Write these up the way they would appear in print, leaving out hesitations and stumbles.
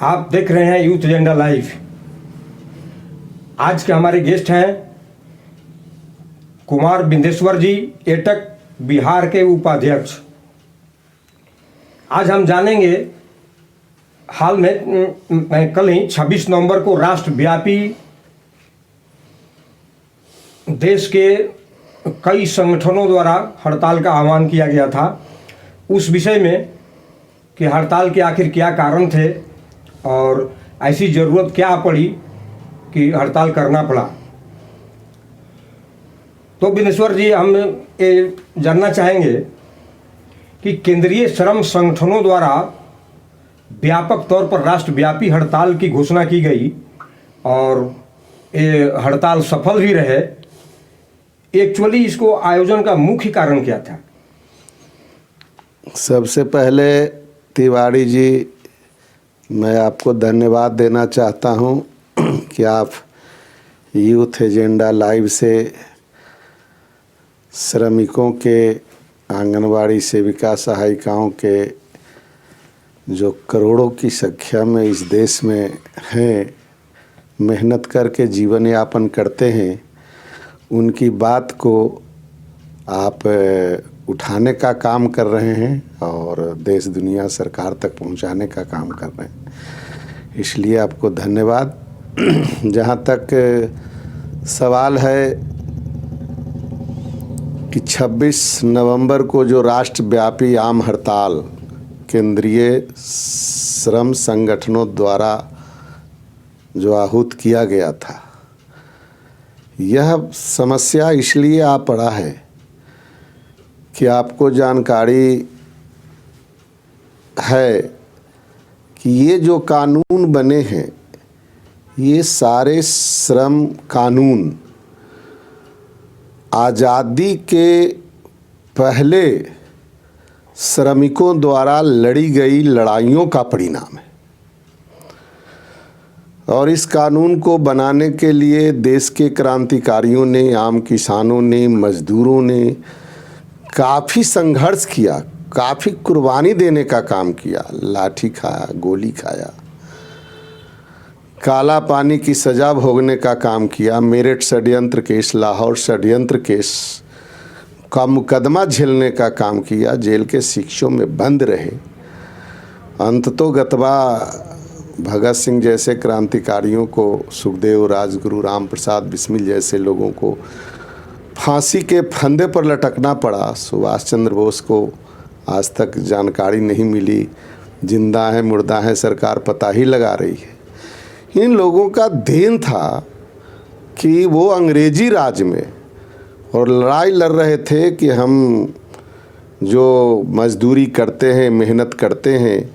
आप देख रहे हैं यूथ एजेंडा लाइव। आज के हमारे गेस्ट हैं कुमार बिंदेश्वर जी, एटक बिहार के उपाध्यक्ष। आज हम जानेंगे, हाल में कल ही 26 नवंबर को राष्ट्रव्यापी देश के कई संगठनों द्वारा हड़ताल का आह्वान किया गया था। उस विषय में कि हड़ताल के आखिर क्या कारण थे और ऐसी ज़रूरत क्या पड़ी कि हड़ताल करना पड़ा। तो बिंदेश्वर जी, हम ये जानना चाहेंगे कि केंद्रीय श्रम संगठनों द्वारा व्यापक तौर पर राष्ट्रव्यापी हड़ताल की घोषणा की गई और ये हड़ताल सफल भी रहे। एक्चुअली इसको आयोजन का मुख्य कारण क्या था? सबसे पहले तिवारी जी, मैं आपको धन्यवाद देना चाहता हूं कि आप यूथ एजेंडा लाइव से श्रमिकों के, आंगनवाड़ी सेविका सहायिकाओं के जो करोड़ों की संख्या में इस देश में हैं, मेहनत करके जीवन यापन करते हैं, उनकी बात को आप उठाने का काम कर रहे हैं और देश दुनिया सरकार तक पहुंचाने का काम कर रहे हैं, इसलिए आपको धन्यवाद। जहां तक सवाल है कि 26 नवंबर को जो राष्ट्रव्यापी आम हड़ताल केंद्रीय श्रम संगठनों द्वारा जो आहूत किया गया था, यह समस्या इसलिए आ पड़ा है कि आपको जानकारी है कि ये जो कानून बने हैं, ये सारे श्रम कानून आज़ादी के पहले श्रमिकों द्वारा लड़ी गई लड़ाइयों का परिणाम है। और इस कानून को बनाने के लिए देश के क्रांतिकारियों ने, आम किसानों ने, मजदूरों ने काफ़ी संघर्ष किया, काफ़ी कुर्बानी देने का काम किया, लाठी खाया, गोली खाया, काला पानी की सज़ा भोगने का काम किया, मेरठ षड्यंत्र केस, लाहौर षड्यंत्र केस का मुकदमा झेलने का काम किया, जेल के शिक्षों में बंद रहे। अंततोगत्वा भगत सिंह जैसे क्रांतिकारियों को, सुखदेव, राजगुरु, राम प्रसाद बिस्मिल जैसे लोगों को फांसी के फंदे पर लटकना पड़ा। सुभाष चंद्र बोस को आज तक जानकारी नहीं मिली, जिंदा है मुर्दा है सरकार पता ही लगा रही है। इन लोगों का देन था कि वो अंग्रेजी राज में और लड़ाई लड़ रहे थे कि हम जो मजदूरी करते हैं, मेहनत करते हैं,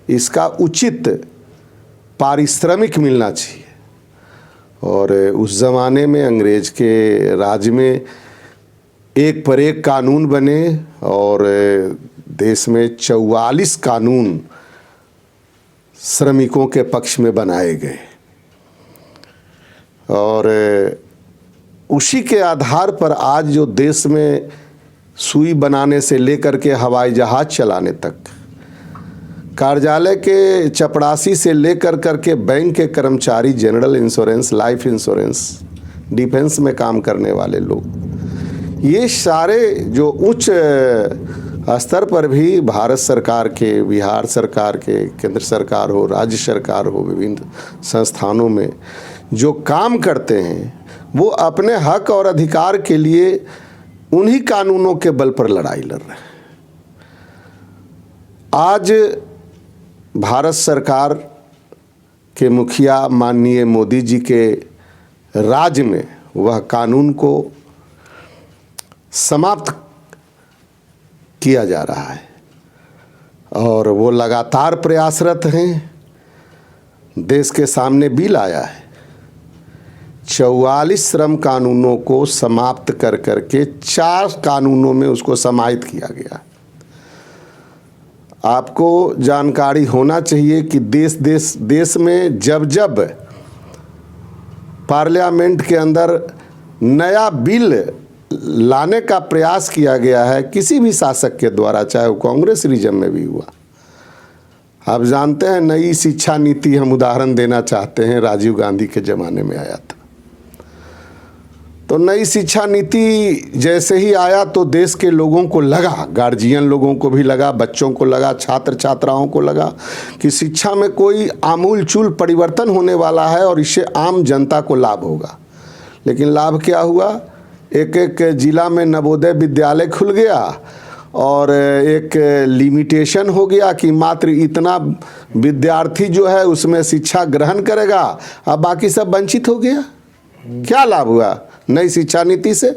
इसका उचित पारिश्रमिक मिलना चाहिए। और उस ज़माने में अंग्रेज के राज में एक पर एक कानून बने और देश में 44 कानून श्रमिकों के पक्ष में बनाए गए और उसी के आधार पर आज जो देश में सुई बनाने से लेकर के हवाई जहाज़ चलाने तक, कार्यालय के चपरासी से लेकर करके बैंक के कर्मचारी, general insurance, life insurance, defence में काम करने वाले लोग, ये सारे जो उच्च स्तर पर भी भारत सरकार के, बिहार सरकार के, केंद्र सरकार हो, राज्य सरकार हो, विभिन्न संस्थानों में जो काम करते हैं, वो अपने हक और अधिकार के लिए उन्हीं कानूनों के बल पर लड़ाई लड़ रहे हैं। आज भारत सरकार के मुखिया माननीय मोदी जी के राज में वह कानून को समाप्त किया जा रहा है और वो लगातार प्रयासरत हैं। देश के सामने बिल आया है, 44 श्रम कानूनों को समाप्त कर करके 4 कानूनों में उसको समाहित किया गया। आपको जानकारी होना चाहिए कि देश में जब जब पार्लियामेंट के अंदर नया बिल लाने का प्रयास किया गया है किसी भी शासक के द्वारा, चाहे वो कांग्रेस रीजन में भी हुआ, आप जानते हैं, नई शिक्षा नीति हम उदाहरण देना चाहते हैं, राजीव गांधी के ज़माने में आया था। तो नई शिक्षा नीति जैसे ही आया तो देश के लोगों को लगा, गार्जियन लोगों को भी लगा, बच्चों को लगा, छात्र छात्राओं को लगा कि शिक्षा में कोई आमूल चूल परिवर्तन होने वाला है और इससे आम जनता को लाभ होगा। लेकिन लाभ क्या हुआ? एक एक जिला में नवोदय विद्यालय खुल गया और एक लिमिटेशन हो गया कि मात्र इतना विद्यार्थी जो है उसमें शिक्षा ग्रहण करेगा, अब बाकी सब वंचित हो गया। क्या लाभ हुआ नई शिक्षा नीति से?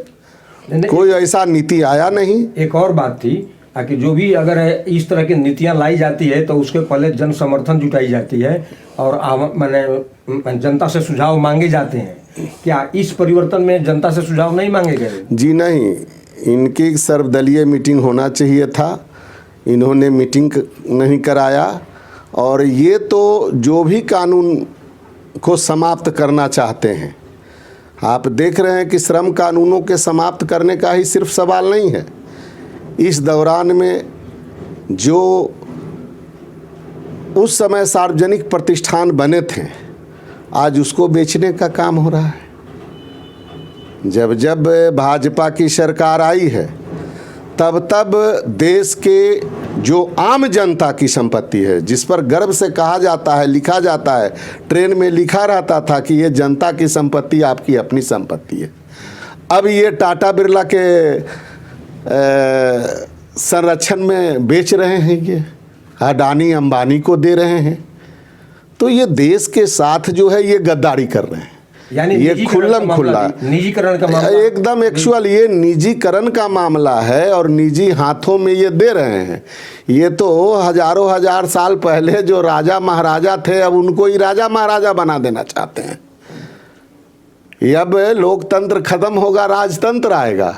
कोई ऐसा नीति आया नहीं। एक और बात थी कि जो भी अगर इस तरह की नीतियां लाई जाती है तो उसके पहले जन समर्थन जुटाई जाती है और मैंने जनता से सुझाव मांगे जाते हैं। क्या इस परिवर्तन में जनता से सुझाव नहीं मांगे गए? जी नहीं, इनकी सर्वदलीय मीटिंग होना चाहिए था, इन्होंने मीटिंग नहीं कराया। और ये तो जो भी कानून को समाप्त करना चाहते हैं, आप देख रहे हैं कि श्रम कानूनों के समाप्त करने का ही सिर्फ सवाल नहीं है। इस दौरान में जो उस समय सार्वजनिक प्रतिष्ठान बने थे, आज उसको बेचने का काम हो रहा है। जब जब भाजपा की सरकार आई है तब तब देश के जो आम जनता की संपत्ति है, जिस पर गर्व से कहा जाता है, लिखा जाता है, ट्रेन में लिखा रहता था कि ये जनता की संपत्ति आपकी अपनी संपत्ति है, अब ये टाटा बिरला के संरक्षण में बेच रहे हैं, ये अडानी अंबानी को दे रहे हैं। तो ये देश के साथ जो है ये गद्दारी कर रहे हैं। यानी ये खुल्लम खुल्ला निजीकरण का मामला, एकदम एक्चुअल ये निजीकरण का मामला है और निजी हाथों में ये दे रहे हैं। ये तो हजारों हजार साल पहले जो राजा महाराजा थे, अब उनको ही राजा महाराजा बना देना चाहते हैं। अब लोकतंत्र खत्म होगा, राजतंत्र आएगा।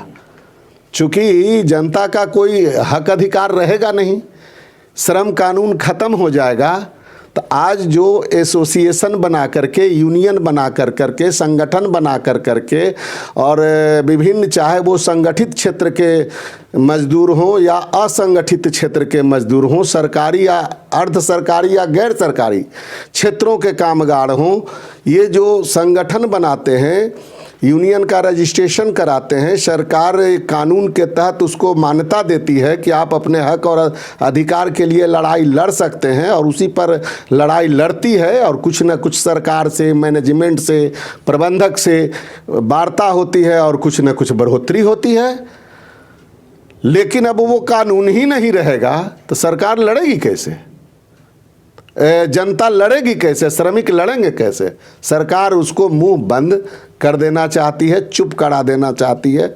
चूंकि जनता का कोई हक अधिकार रहेगा नहीं, श्रम कानून खत्म हो जाएगा, तो आज जो एसोसिएशन बना करके, यूनियन बना करके, संगठन बना करके और विभिन्न, चाहे वो संगठित क्षेत्र के मजदूर हों या असंगठित क्षेत्र के मजदूर हों, सरकारी या अर्ध सरकारी या गैर सरकारी क्षेत्रों के कामगार हों, ये जो संगठन बनाते हैं, यूनियन का रजिस्ट्रेशन कराते हैं, सरकार कानून के तहत उसको मान्यता देती है कि आप अपने हक और अधिकार के लिए लड़ाई लड़ सकते हैं, और उसी पर लड़ाई लड़ती है और कुछ न कुछ सरकार से, मैनेजमेंट से, प्रबंधक से वार्ता होती है और कुछ न कुछ बढ़ोतरी होती है। लेकिन अब वो कानून ही नहीं रहेगा तो सरकार लड़ेगी कैसे? जनता लड़ेगी कैसे? श्रमिक लड़ेंगे कैसे? सरकार उसको मुंह बंद कर देना चाहती है, चुप करा देना चाहती है।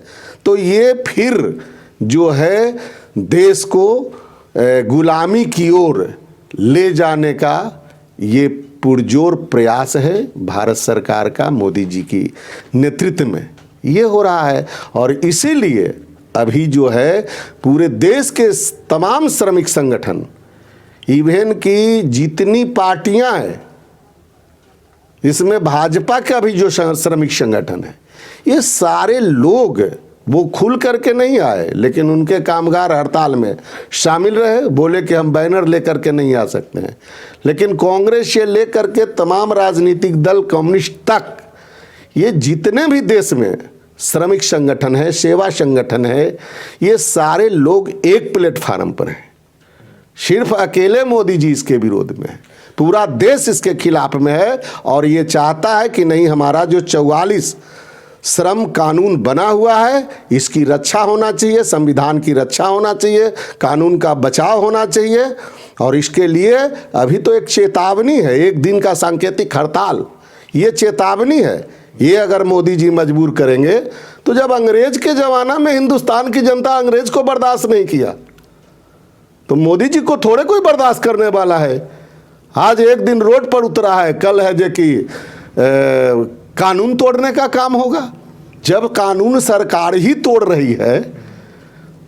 तो ये फिर जो है देश को गुलामी की ओर ले जाने का ये पुरजोर प्रयास है भारत सरकार का, मोदी जी की नेतृत्व में ये हो रहा है। और इसीलिए अभी जो है पूरे देश के तमाम श्रमिक संगठन, इवन की जितनी पार्टियां हैं, इसमें भाजपा का भी जो श्रमिक संगठन है, ये सारे लोग वो खुल करके नहीं आए, लेकिन उनके कामगार हड़ताल में शामिल रहे। बोले कि हम बैनर लेकर के नहीं आ सकते हैं। लेकिन कांग्रेस से लेकर के तमाम राजनीतिक दल, कम्युनिस्ट तक, ये जितने भी देश में श्रमिक संगठन है, सेवा संगठन है, ये सारे लोग एक प्लेटफार्म पर हैं। सिर्फ अकेले मोदी जी इसके विरोध में है, पूरा देश इसके खिलाफ में है और ये चाहता है कि नहीं, हमारा जो 44 श्रम कानून बना हुआ है इसकी रक्षा होना चाहिए, संविधान की रक्षा होना चाहिए, कानून का बचाव होना चाहिए। और इसके लिए अभी तो एक चेतावनी है, एक दिन का सांकेतिक हड़ताल, ये चेतावनी है। ये अगर मोदी जी मजबूर करेंगे तो जब अंग्रेज के ज़माना में हिंदुस्तान की जनता अंग्रेज को बर्दाश्त नहीं किया, तो मोदी जी को थोड़े कोई बर्दाश्त करने वाला है। आज एक दिन रोड पर उतरा है, कल है जो कि कानून तोड़ने का काम होगा। जब कानून सरकार ही तोड़ रही है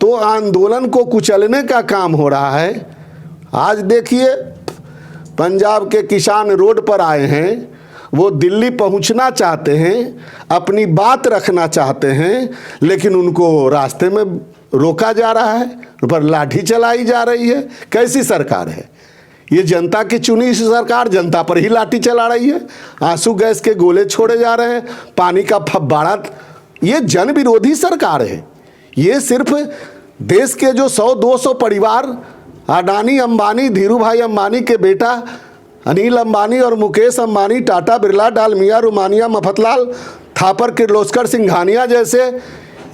तो आंदोलन को कुचलने का काम हो रहा है। आज देखिए, पंजाब के किसान रोड पर आए हैं, वो दिल्ली पहुंचना चाहते हैं, अपनी बात रखना चाहते हैं, लेकिन उनको रास्ते में रोका जा रहा है, पर लाठी चलाई जा रही है। कैसी सरकार है ये जनता की चुनी सरकार जनता पर ही लाठी चला रही है। आंसू गैस के गोले छोड़े जा रहे हैं, पानी का फव्वारा। ये जन विरोधी सरकार है। ये सिर्फ देश के जो 100-200 परिवार, अडानी अंबानी, धीरू भाई अंबानी के बेटा अनिल अंबानी और मुकेश अंबानी, टाटा बिरला, डालमिया, रोमानिया, मफतलाल, थापर, किर्लोस्कर, सिंघानिया जैसे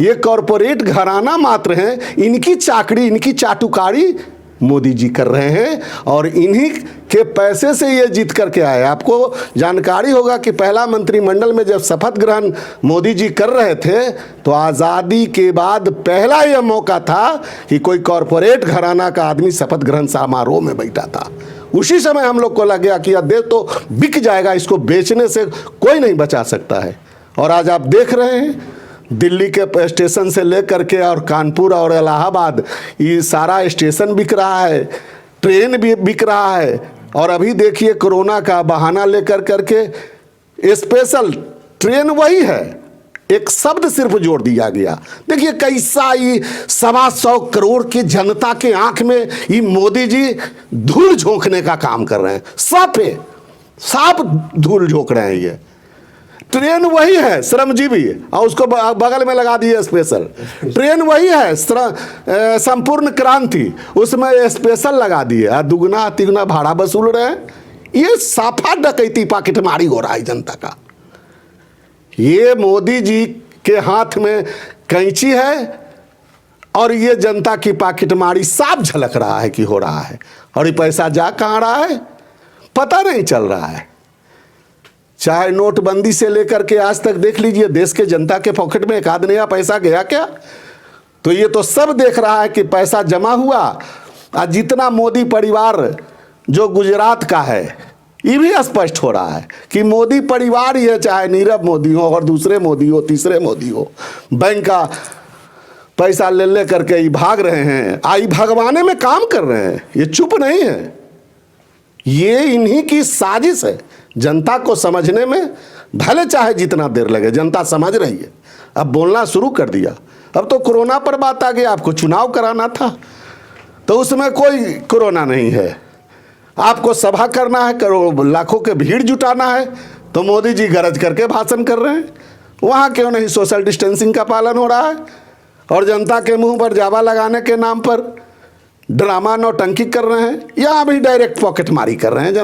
ये कॉरपोरेट घराना मात्र हैं। इनकी चाकरी, इनकी चाटुकारी मोदी जी कर रहे हैं और इन्हीं के पैसे से ये जीत करके आए। आपको जानकारी होगा कि पहला मंत्रिमंडल में जब शपथ ग्रहण मोदी जी कर रहे थे तो आज़ादी के बाद पहला यह मौका था कि कोई कॉरपोरेट घराना का आदमी शपथ ग्रहण समारोह में बैठा था। उसी समय हम लोग को लग गया कि यह देश तो बिक जाएगा, इसको बेचने से कोई नहीं बचा सकता है। और आज आप देख रहे हैं दिल्ली के स्टेशन से लेकर के और कानपुर और इलाहाबाद, ये सारा स्टेशन बिक रहा है, ट्रेन भी बिक रहा है। और अभी देखिए कोरोना का बहाना लेकर करके स्पेशल ट्रेन वही है, एक शब्द सिर्फ जोड़ दिया गया। देखिए कैसा ये 125 करोड़ की जनता के आंख में ये मोदी जी धूल झोंकने का काम कर रहे हैं। साफ धूल झोंक रहे हैं। ये ट्रेन वही है श्रमजीवी और उसको बगल में लगा दिए स्पेशल। ट्रेन वही है संपूर्ण क्रांति, उसमें स्पेशल लगा दिए, दुगना तिगुना भाड़ा वसूल रहे हैं। ये साफा डकैती पॉकेटमारी हो रहा है जनता का। ये मोदी जी के हाथ में कैंची है और ये जनता की पॉकेटमारी साफ झलक रहा है कि हो रहा है। और ये पैसा जा कहाँ रहा है पता नहीं चल रहा है। चाहे नोटबंदी से लेकर के आज तक देख लीजिए, देश के जनता के पॉकेट में एक आध नया पैसा गया क्या? तो ये तो सब देख रहा है कि पैसा जमा हुआ। और जितना मोदी परिवार जो गुजरात का है, ये भी स्पष्ट हो रहा है कि मोदी परिवार ही है, चाहे नीरव मोदी हो और दूसरे मोदी हो, तीसरे मोदी हो, बैंक का पैसा ले करके ये भाग रहे हैं, आई भगवाने में काम कर रहे हैं। ये चुप नहीं है, ये इन्हीं की साजिश है। जनता को समझने में भले चाहे जितना देर लगे, जनता समझ रही है। अब बोलना शुरू कर दिया। अब तो कोरोना पर बात आ गई। आपको चुनाव कराना था तो उसमें कोई कोरोना नहीं है। आपको सभा करना है, करोड़ों लाखों के भीड़ जुटाना है, तो मोदी जी गरज करके भाषण कर रहे हैं। वहाँ क्यों नहीं सोशल डिस्टेंसिंग का पालन हो रहा है? और जनता के मुंह पर जावा लगाने के नाम पर ड्रामा नौटंकी कर रहे हैं। यहाँ भी डायरेक्ट पॉकेटमारी कर रहे हैं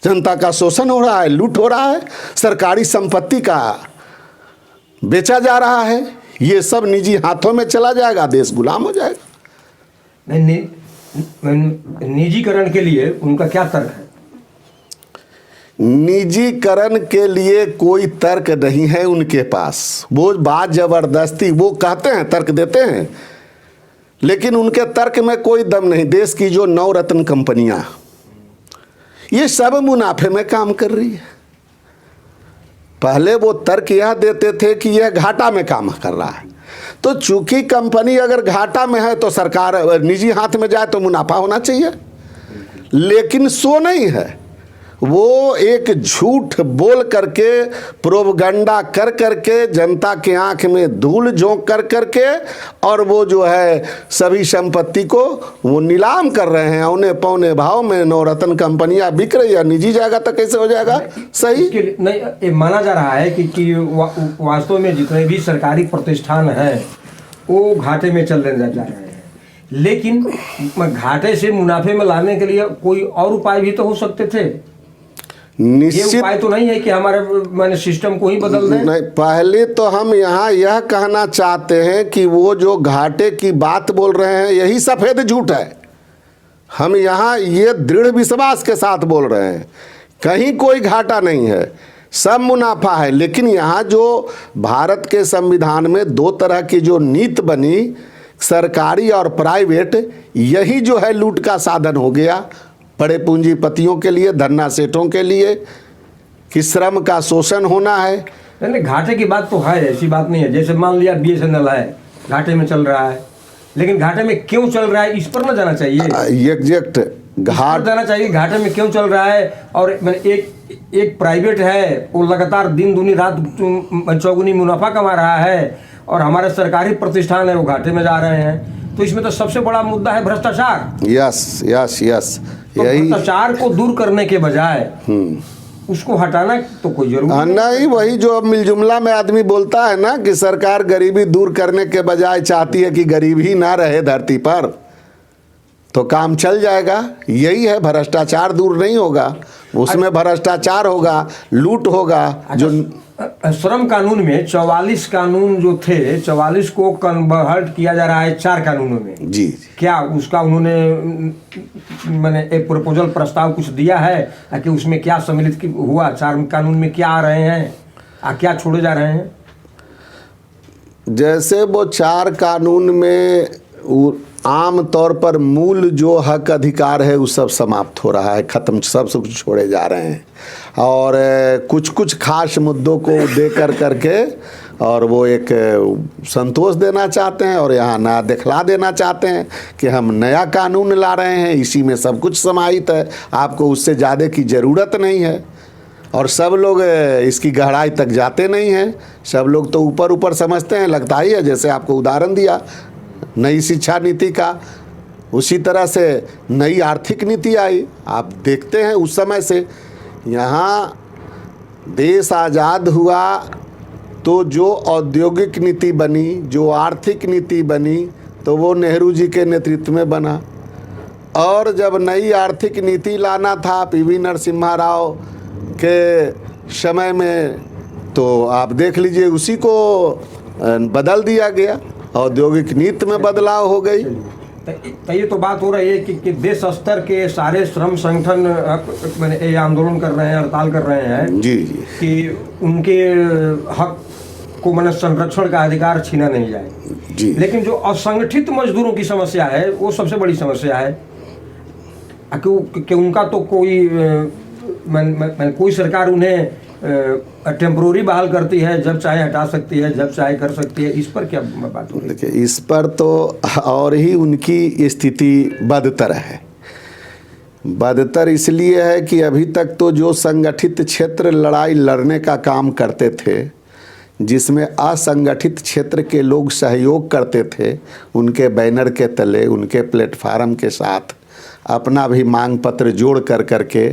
जनता का शोषण हो रहा है, लूट हो रहा है, सरकारी संपत्ति का बेचा जा रहा है। ये सब निजी हाथों में चला जाएगा, देश गुलाम हो जाएगा। निजीकरण के लिए उनका क्या तर्क है? निजीकरण के लिए कोई तर्क नहीं है उनके पास। वो बात जबरदस्ती वो कहते हैं, तर्क देते हैं, लेकिन उनके तर्क में कोई दम नहीं। देश की जो 9 रत्न कंपनियां, ये सब मुनाफे में काम कर रही है। पहले वो तर्क यह देते थे कि यह घाटा में काम कर रहा है। तो चूंकि कंपनी अगर घाटा में है तो सरकार निजी हाथ में जाए तो मुनाफा होना चाहिए, लेकिन सो नहीं है। वो एक झूठ बोल करके, प्रोपगंडा कर करके, जनता के आंख में धूल झोंक कर करके, और वो जो है सभी संपत्ति को वो नीलाम कर रहे हैं। औने पौने भाव में 9 रत्न कंपनियां बिक रही है। निजी जाएगा तो कैसे हो जाएगा? सही नहीं, ये माना जा रहा है कि वास्तव में जितने भी सरकारी प्रतिष्ठान हैं वो घाटे में चल रहे जा रहे हैं, लेकिन घाटे से मुनाफे में लाने के लिए कोई और उपाय भी तो हो सकते थे। निश्चित ये उपाय तो नहीं है कि हमारे मैंने सिस्टम को ही बदल दें। नहीं, पहले तो हम यहाँ यह कहना चाहते हैं कि वो जो घाटे की बात बोल रहे हैं यही सफ़ेद झूठ है। हम यहाँ ये दृढ़ विश्वास के साथ बोल रहे हैं, कहीं कोई घाटा नहीं है, सब मुनाफा है। लेकिन यहाँ जो भारत के संविधान में 2 तरह की जो नीति बनी, सरकारी और प्राइवेट, यही जो है लूट का साधन हो गया बड़े पूंजीपतियों के लिए, धन्ना सेठों के लिए, कि श्रम का शोषण होना है। नहीं, घाटे की बात तो है, ऐसी बात नहीं है। जैसे मान लिया BSNL है, घाटे में चल रहा है, लेकिन घाटे में क्यों चल रहा है इस पर ना जाना चाहिए। एग्जैक्ट घाट जाना चाहिए, घाटे में क्यों चल रहा है। और एक प्राइवेट है, वो लगातार दिन दूनी रात चौगुनी मुनाफा कमा रहा है, और हमारे सरकारी प्रतिष्ठान है वो घाटे में जा रहे हैं। तो इसमें तो सबसे बड़ा मुद्दा है भ्रष्टाचार। यस यस यस, तो यही भ्रष्टाचार को दूर करने के बजाय उसको हटाना तो कोई जरूरी नहीं। नहीं, वही जो अब मिलजुमला में आदमी बोलता है ना कि सरकार गरीबी दूर करने के बजाय चाहती है कि गरीब ही ना रहे धरती पर, तो काम चल जाएगा। यही है, भ्रष्टाचार दूर नहीं होगा, उसमें भ्रष्टाचार होगा, लूट होगा। जो श्रम कानून में 44 कानून जो थे, 44 को कन्वर्ट किया जा रहा है 4 कानूनों में। जी, क्या उसका उन्होंने मैंने एक प्रपोजल प्रस्ताव कुछ दिया है कि उसमें क्या सम्मिलित हुआ, 4 कानून में क्या आ रहे हैं, क्या छोड़े जा रहे हैं? जैसे वो 4 कानून में आम तौर पर मूल जो हक अधिकार है वो सब समाप्त हो रहा है, ख़त्म, सब कुछ छोड़े जा रहे हैं। और कुछ कुछ खास मुद्दों को दे करके और वो एक संतोष देना चाहते हैं और यहाँ नया दिखला देना चाहते हैं कि हम नया कानून ला रहे हैं, इसी में सब कुछ समाहित है, आपको उससे ज़्यादा की ज़रूरत नहीं है। और सब लोग इसकी गहराई तक जाते नहीं हैं, सब लोग तो ऊपर ऊपर समझते हैं। लगता ही है, जैसे आपको उदाहरण दिया नई शिक्षा नीति का, उसी तरह से नई आर्थिक नीति आई। आप देखते हैं उस समय से यहाँ देश आज़ाद हुआ तो जो औद्योगिक नीति बनी, जो आर्थिक नीति बनी, तो वो नेहरू जी के नेतृत्व में बना। और जब नई आर्थिक नीति लाना था पीवी नरसिम्हा राव के समय में, तो आप देख लीजिए उसी को बदल दिया गया, औद्योगिक नीति में बदलाव हो गई। तो ये तो बात हो रही है कि देश स्तर के सारे श्रम संगठन मैंने ये आंदोलन कर रहे हैं, हड़ताल कर रहे हैं जी जी, कि उनके हक को मैंने संरक्षण का अधिकार छीना नहीं जाए जी। लेकिन जो असंगठित मजदूरों की समस्या है वो सबसे बड़ी समस्या है कि उनका तो कोई कोई सरकार उन्हें टेम्पोररी बहाल करती है, जब चाहे हटा सकती है, जब चाहे कर सकती है। इस पर क्या बात हो रही है? देखिए, इस पर तो और ही उनकी स्थिति बदतर है। बदतर इसलिए है कि अभी तक तो जो संगठित क्षेत्र लड़ाई लड़ने का काम करते थे, जिसमें असंगठित क्षेत्र के लोग सहयोग करते थे, उनके बैनर के तले, उनके प्लेटफार्म के साथ अपना भी मांग पत्र जोड़ करके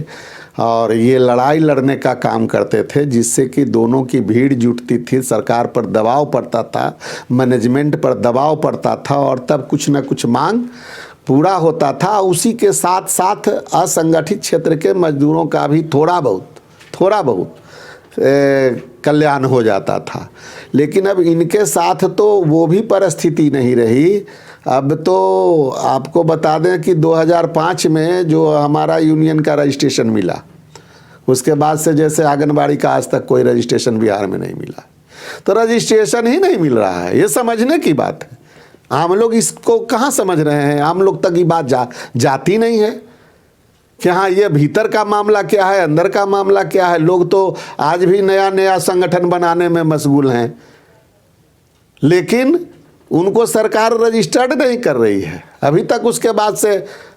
और ये लड़ाई लड़ने का काम करते थे, जिससे कि दोनों की भीड़ जुटती थी, सरकार पर दबाव पड़ता था, मैनेजमेंट पर दबाव पड़ता था और तब कुछ न कुछ मांग पूरा होता था। उसी के साथ साथ असंगठित क्षेत्र के मजदूरों का भी थोड़ा बहुत कल्याण हो जाता था। लेकिन अब इनके साथ तो वो भी परिस्थिति नहीं रही। अब तो आपको बता दें कि 2005 में जो हमारा यूनियन का रजिस्ट्रेशन मिला, उसके बाद से जैसे आंगनबाड़ी का आज तक कोई रजिस्ट्रेशन बिहार में नहीं मिला। तो रजिस्ट्रेशन ही नहीं मिल रहा है, ये समझने की बात है। आम लोग इसको कहाँ समझ रहे हैं? आम लोग तक ये बात जाती नहीं है कि हाँ, ये भीतर का मामला क्या है, अंदर का मामला क्या है। लोग तो आज भी नया नया संगठन बनाने में मशगूल हैं, लेकिन उनको सरकार रजिस्टर्ड नहीं कर रही है अभी तक। उसके बाद से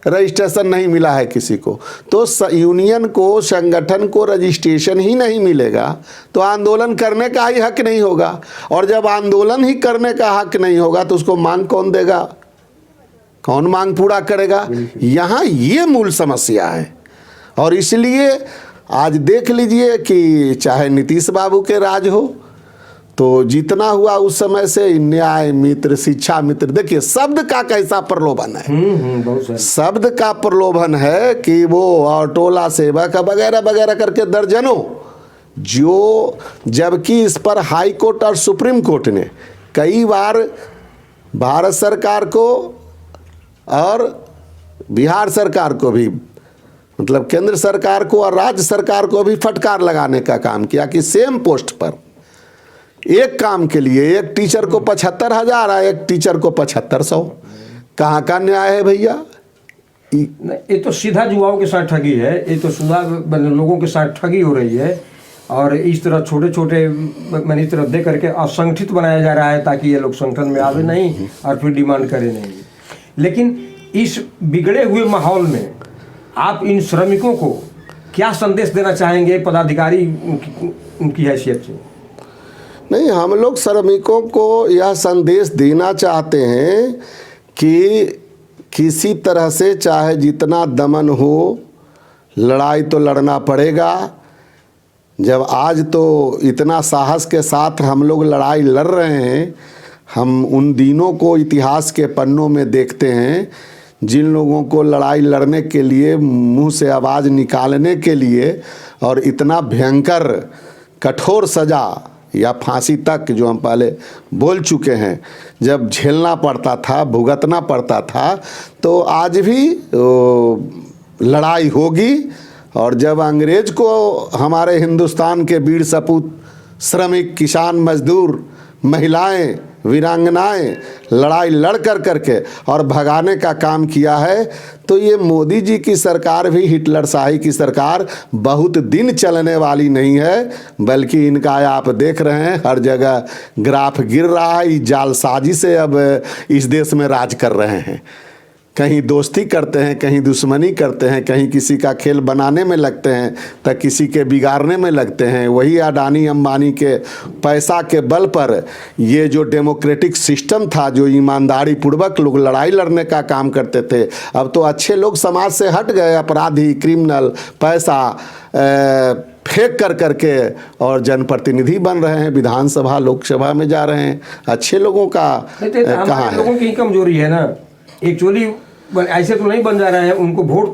रजिस्ट्रेशन नहीं मिला है किसी को। तो यूनियन को, संगठन को रजिस्ट्रेशन ही नहीं मिलेगा तो आंदोलन करने का ही हक नहीं होगा। और जब आंदोलन ही करने का हक नहीं होगा तो उसको मांग कौन देगा, कौन मांग पूरा करेगा? यहाँ ये मूल समस्या है। और इसलिए आज देख लीजिए कि चाहे नीतीश बाबू के राज हो, तो जितना हुआ उस समय से न्याय मित्र, शिक्षा मित्र, देखिए शब्द का कैसा प्रलोभन है। शब्द का प्रलोभन है कि वो और टोला सेवक वगैरह वगैरह करके दर्जनों, जो जबकि इस पर हाई कोर्ट और सुप्रीम कोर्ट ने कई बार भारत सरकार को और बिहार सरकार को भी, मतलब केंद्र सरकार को और राज्य सरकार को भी फटकार लगाने का काम किया कि सेम पोस्ट पर एक काम के लिए एक टीचर को 75,000 है, एक टीचर को 7500। कहाँ का न्याय है भैया? ये तो सीधा युवाओं के साथ ठगी है, ये तो सीधा लोगों के साथ ठगी हो रही है। और इस तरह छोटे छोटे मैंने इस तरह दे करके असंगठित बनाया जा रहा है ताकि ये लोग संगठन में आवे नहीं और फिर डिमांड करे नहीं। लेकिन इस बिगड़े हुए माहौल में आप इन श्रमिकों को क्या संदेश देना चाहेंगे पदाधिकारी उनकी हैसियत से? नहीं, हम लोग श्रमिकों को यह संदेश देना चाहते हैं कि किसी तरह से चाहे जितना दमन हो, लड़ाई तो लड़ना पड़ेगा। जब आज तो इतना साहस के साथ हम लोग लड़ाई लड़ रहे हैं, हम उन दिनों को इतिहास के पन्नों में देखते हैं जिन लोगों को लड़ाई लड़ने के लिए, मुंह से आवाज़ निकालने के लिए और इतना भयंकर कठोर सज़ा या फांसी तक जो हम पहले बोल चुके हैं, जब झेलना पड़ता था, भुगतना पड़ता था, तो आज भी लड़ाई होगी। और जब अंग्रेज को हमारे हिंदुस्तान के वीर सपूत, श्रमिक, किसान, मजदूर, महिलाएं, वीरांगनाएं लड़ाई लड़ करके और भगाने का काम किया है, तो ये मोदी जी की सरकार भी हिटलर शाही की सरकार बहुत दिन चलने वाली नहीं है। बल्कि इनका आप देख रहे हैं हर जगह ग्राफ गिर रहा है। ये जालसाजी से अब इस देश में राज कर रहे हैं। कहीं दोस्ती करते हैं, कहीं दुश्मनी करते हैं, कहीं किसी का खेल बनाने में लगते हैं तो किसी के बिगाड़ने में लगते हैं। वही अडानी अंबानी के पैसा के बल पर ये जो डेमोक्रेटिक सिस्टम था, जो ईमानदारी पूर्वक लोग लड़ाई लड़ने का काम करते थे, अब तो अच्छे लोग समाज से हट गए। अपराधी, क्रिमिनल पैसा फेंक करके और जनप्रतिनिधि बन रहे हैं, विधानसभा लोकसभा में जा रहे हैं। अच्छे लोगों का कहाँ है? लोगों की कमजोरी है ना, एक्चुअली ऐसे तो नहीं बन जा रहे हैं। उनको वोट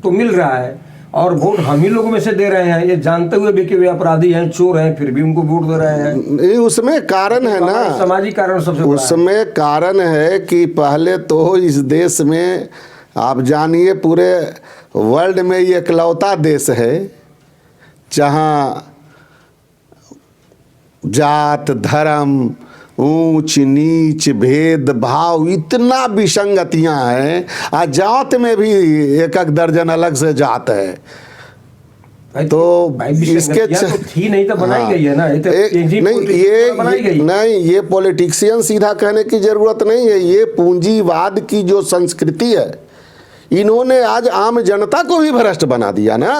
तो मिल रहा है और वोट हम ही लोगों में से दे रहे हैं, ये जानते हुए भी कि वे अपराधी हैं, चोर हैं, फिर भी उनको वोट दे रहे हैं। उसमें कारण है ना, सामाजिक कारण सबसे बड़ा उसमें कारण है कि पहले तो इस देश में आप जानिए पूरे वर्ल्ड में ये इकलौता देश है जहाँ जात, धर्म, ऊंच नीच, भेदभाव, इतना विसंगतियां हैं। जात में भी एक दर्जन अलग से जात है। तो इसके तो थी नहीं तो बनाई गई है ना। नहीं, ये पॉलिटिशियन सीधा कहने की जरूरत नहीं है। ये पूंजीवाद की जो संस्कृति है, इन्होंने आज आम जनता को भी भ्रष्ट बना दिया ना।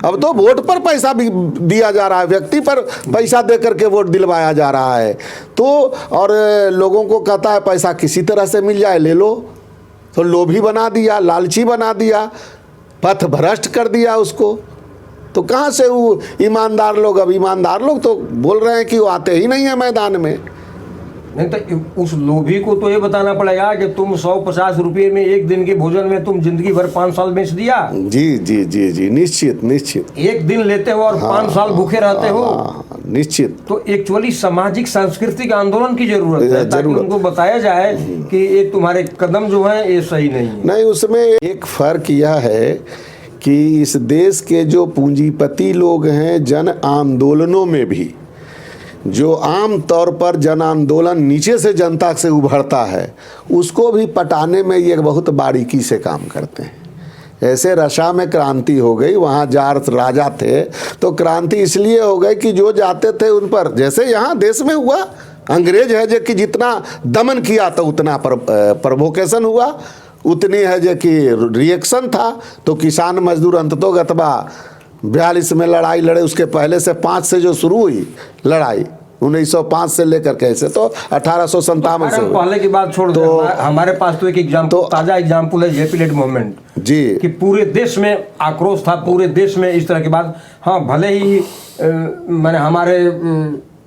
अब तो वोट पर पैसा भी दिया जा रहा है, व्यक्ति पर पैसा दे करके वोट दिलवाया जा रहा है। तो और लोगों को कहता है पैसा किसी तरह से मिल जाए ले लो, तो लोभी बना दिया, लालची बना दिया, पथ भ्रष्ट कर दिया उसको। तो कहाँ से वो ईमानदार लोग, अब ईमानदार लोग तो बोल रहे हैं कि वो आते ही नहीं है मैदान में। नहीं तो उस लोभी को तो ये बताना पड़ेगा कि तुम 150 रुपये में एक दिन के भोजन में तुम जिंदगी भर 5 साल बेच दिया। जी जी जी जी, निश्चित निश्चित। एक दिन लेते हो और 5 साल भूखे रहते हो, निश्चित। तो एक्चुअली सामाजिक सांस्कृतिक आंदोलन की जरूरत है, ताकि उनको बताया जाए कि ये तुम्हारे कदम जो है ये सही नहीं है। नहीं, उसमें एक फर्क यह है कि इस देश के जो पूंजीपति लोग हैं, जन आंदोलनों में भी जो आम तौर पर जन आंदोलन नीचे से जनता से उभरता है, उसको भी पटाने में ये बहुत बारीकी से काम करते हैं। ऐसे रशा में क्रांति हो गई, वहाँ जार राजा थे तो क्रांति इसलिए हो गई कि जो जाते थे उन पर, जैसे यहाँ देश में हुआ, अंग्रेज है जो कि जितना दमन किया तो उतना प्रोवोकेशन हुआ, उतनी है जो कि रिएक्शन था। तो किसान मजदूर अंततोगतवा 42 में लड़ाई लड़े, उसके पहले से 5 से जो शुरू हुई लड़ाई 1905 से लेकर कैसे तो 1857 से पहले की बात छोड़ दो। हमारे पास तो एक एग्जाम्पल, ताजा एग्जाम्पल है जेपी लेट मूवमेंट जी, कि पूरे देश में आक्रोश था, पूरे देश में इस तरह की बात। हाँ, भले ही मैंने हमारे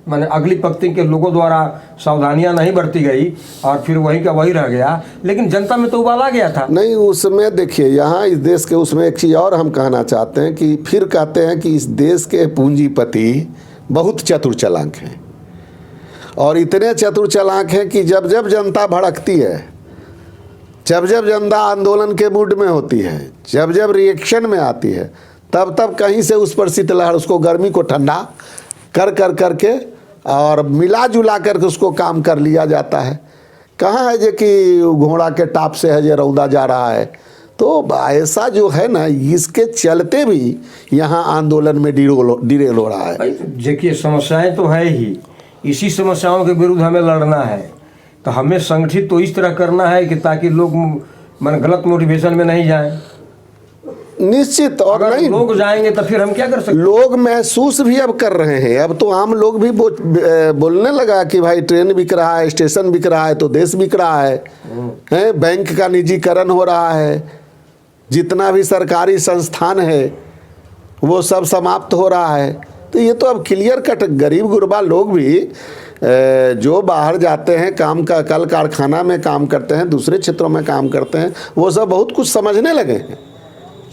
मैंने अगली पंक्ति के लोगों द्वारा सावधानियां नहीं बरती गई और फिर वही का वही रह गया, लेकिन जनता में तो उबाल आ गया था। नहीं, उसमें देखिए यहाँ इस देश के उसमें एक चीज़ और हम कहना चाहते हैं कि फिर कहते हैं कि इस देश के पूंजीपति बहुत चतुर चालाक हैं, और इतने चतुर चालाक हैं कि जब जब जनता भड़कती है, जब जब जनता आंदोलन के मूड में होती है, जब जब रिएक्शन में आती है, तब तब कहीं से उस पर शीतलहर, उसको गर्मी को ठंडा करके और मिला जुला करके उसको काम कर लिया जाता है। कहाँ है जो कि घोड़ा के टाप से है जो रौदा जा रहा है। तो ऐसा जो है ना, इसके चलते भी यहाँ आंदोलन में डिरेल हो रहा है। देखिए, समस्याएं तो है ही, इसी समस्याओं के विरुद्ध हमें लड़ना है। तो हमें संगठित तो इस तरह करना है कि ताकि लोग गलत मोटिवेशन में नहीं जाएं। निश्चित। और अगर नहीं, लोग जाएंगे तो फिर हम क्या कर सकते हैं? लोग महसूस भी अब कर रहे हैं। अब तो आम लोग भी बोलने लगा कि भाई ट्रेन बिक रहा है, स्टेशन बिक रहा है तो देश बिक रहा है, बैंक का निजीकरण हो रहा है, जितना भी सरकारी संस्थान है वो सब समाप्त हो रहा है। तो ये तो अब क्लियर कट, गरीब गुरबा लोग भी जो बाहर जाते हैं काम का, कल कारखाना में काम करते हैं, दूसरे क्षेत्रों में काम करते हैं, वो सब बहुत कुछ समझने लगे हैं।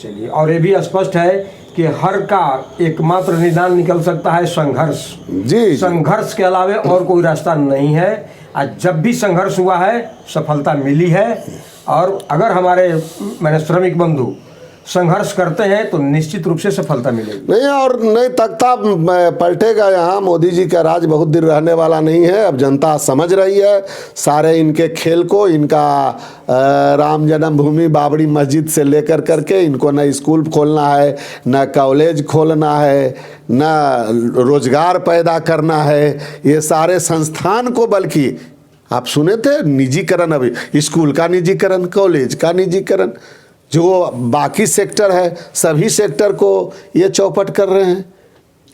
चलिए, और ये भी स्पष्ट है कि हर का एकमात्र निदान निकल सकता है संघर्ष। जी, संघर्ष के अलावा और कोई रास्ता नहीं है। आज जब भी संघर्ष हुआ है सफलता मिली है। और अगर हमारे श्रमिक बंधु संघर्ष करते हैं तो निश्चित रूप से सफलता मिलेगी। नहीं, और नहीं तख्ता पलटेगा यहाँ। मोदी जी का राज बहुत दिन रहने वाला नहीं है। अब जनता समझ रही है सारे इनके खेल को। इनका राम जन्मभूमि, बाबरी मस्जिद से लेकर करके इनको न स्कूल खोलना है, न कॉलेज खोलना है, न रोजगार पैदा करना है, ये सारे संस्थान को, बल्कि आप सुने थे निजीकरण, अभी स्कूल का निजीकरण, कॉलेज का निजीकरण, जो बाकी सेक्टर है सभी सेक्टर को ये चौपट कर रहे हैं।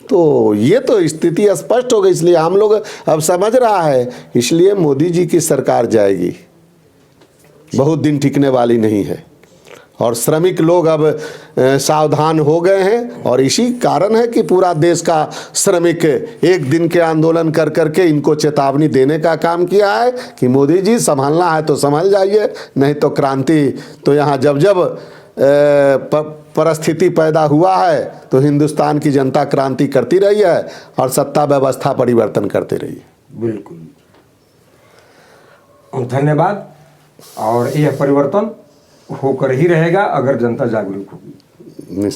तो ये तो स्थिति स्पष्ट हो गई। इसलिए हम लोग अब समझ रहा है, इसलिए मोदी जी की सरकार जाएगी, बहुत दिन टिकने वाली नहीं है। और श्रमिक लोग अब सावधान हो गए हैं। और इसी कारण है कि पूरा देश का श्रमिक एक दिन के आंदोलन कर करके इनको चेतावनी देने का काम किया है कि मोदी जी संभालना है तो संभल जाइए, नहीं तो क्रांति तो यहाँ जब जब परिस्थिति पैदा हुआ है तो हिंदुस्तान की जनता क्रांति करती रही है और सत्ता व्यवस्था परिवर्तन करती रही है। बिल्कुल, धन्यवाद। और यह परिवर्तन होकर ही रहेगा अगर जनता जागरूक होगी।